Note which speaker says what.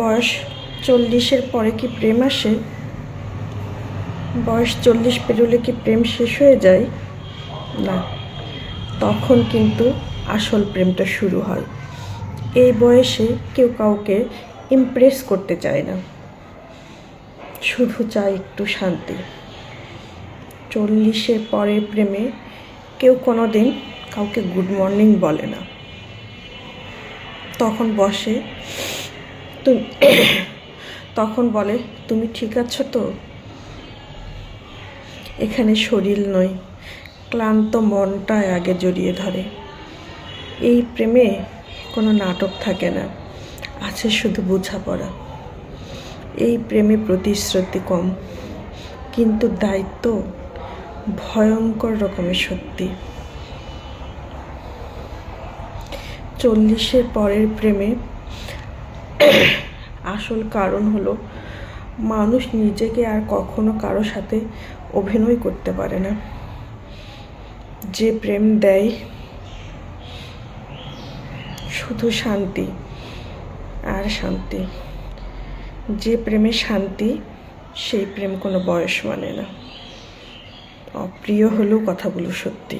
Speaker 1: বয়স 40-এর পরে কি প্রেম আসে? বয়স 40 পেরোলে কি প্রেম শেষ হয়ে যায়? না, তখন কিন্তু আসল প্রেমটা শুরু হয়। এই বয়সে কেউ কাউকে ইমপ্রেস করতে চায় না, শুধু চায় একটু শান্তি। 40-এর পরের প্রেমে কেউ কোনো দিন কাউকে গুড মর্নিং বলে না। তখন বলে তুমি ঠিক আছো তো? এখানে শরীর নয়, ক্লান্ত মনটাই আগে জড়িয়ে ধরে। এই প্রেমে কোনো নাটক থাকে না, আছে শুধু বোঝাপড়া। এই প্রেমে প্রতিশ্রুতি কম, কিন্তু দায়িত্ব ভয়ঙ্কর রকমের সত্যি। 40-এর পরের প্রেমে আসল কারণ হলো মানুষ নিজেকে আর কখনো কারো সাথে অভিনয় করতে পারে না। যে প্রেম দেয় শুধু শান্তি আর শান্তি, যে প্রেমে শান্তি, সেই প্রেম কোনো বয়স মানে না। অপ্রিয় হলেও কথাগুলো সত্যি।